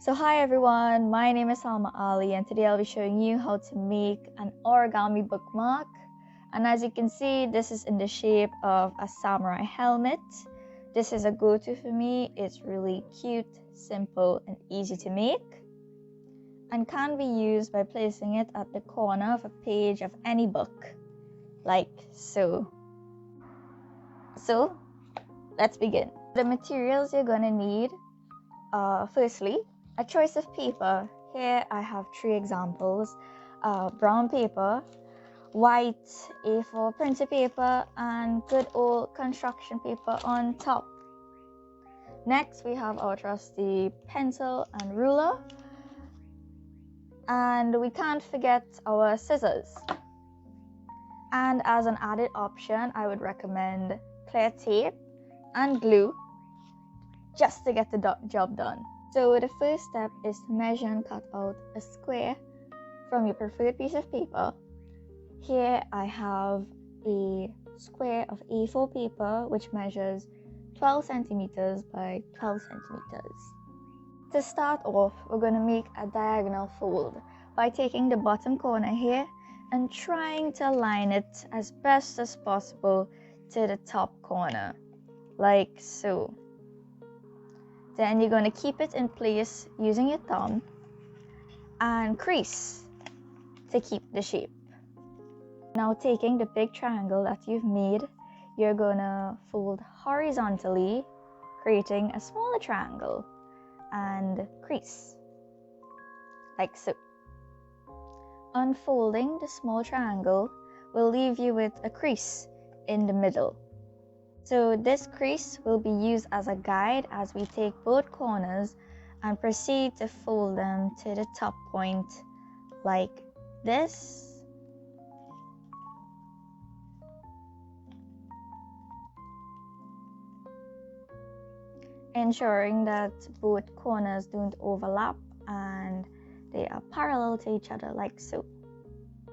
So hi everyone, my name is Salma and today I'll be showing you how to make an origami bookmark. And as you can see, this is in the shape of a samurai helmet. This is a go-to for me. It's really cute, simple, and easy to make, and can be used by placing it at the corner of a page of any book, like so. So let's begin. The materials you're gonna need are firstly, a choice of paper. Here I have 3 examples: brown paper, white A4 printer paper, and good old construction paper on top. Next we have our trusty pencil and ruler, and we can't forget our scissors. And as an added option, I would recommend clear tape and glue just to get the job done. So the first step is to measure and cut out a square from your preferred piece of paper. Here I have a square of A4 paper which measures 12 centimeters by 12 centimeters. To start off, we're going to make a diagonal fold by taking the bottom corner here and trying to align it as best as possible to the top corner, like so. Then you're going to keep it in place using your thumb and crease to keep the shape. Now taking the big triangle that you've made, you're going to fold horizontally, creating a smaller triangle, and crease, like so. Unfolding the small triangle will leave you with a crease in the middle. So this crease will be used as a guide as we take both corners and proceed to fold them to the top point like this. Ensuring that both corners don't overlap and they are parallel to each other like so.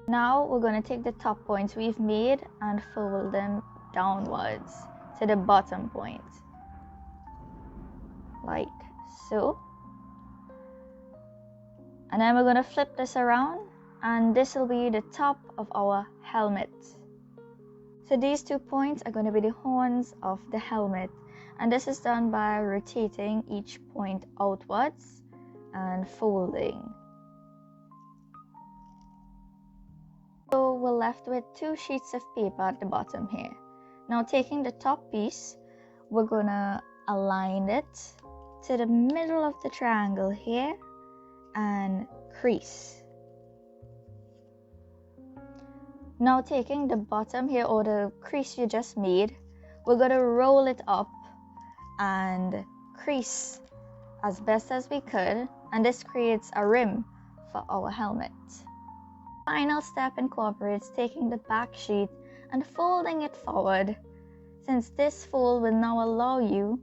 Now we're going to take the top points we've made and fold them downwards to the bottom point, like so. And then we're going to flip this around, and this will be the top of our helmet. So these 2 points are going to be the horns of the helmet, and this is done by rotating each point outwards and folding. So we're left with 2 sheets of paper at the bottom here. Now taking the top piece, we're gonna align it to the middle of the triangle here and crease. Now taking the bottom here, or the crease you just made, we're gonna roll it up and crease as best as we could, and this creates a rim for our helmet. Final step incorporates taking the back sheet and folding it forward, since this fold will now allow you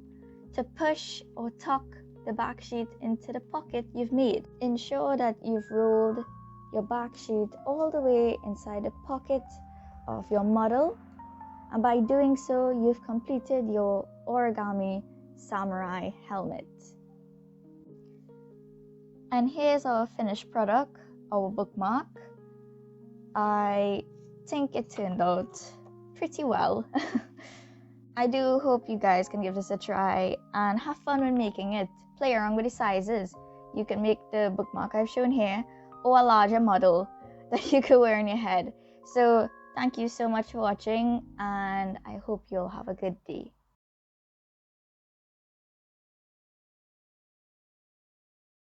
to push or tuck the back sheet into the pocket you've made. Ensure that you've rolled your back sheet all the way inside the pocket of your model, and by doing so, you've completed your Origami Samurai helmet. And here's our finished product, our bookmark. I think it turned out pretty well. I do hope you guys can give this a try and have fun when making it. Play around with the sizes. You can make the bookmark I've shown here, or a larger model that you could wear on your head. So thank you so much for watching, and I hope you'll have a good day.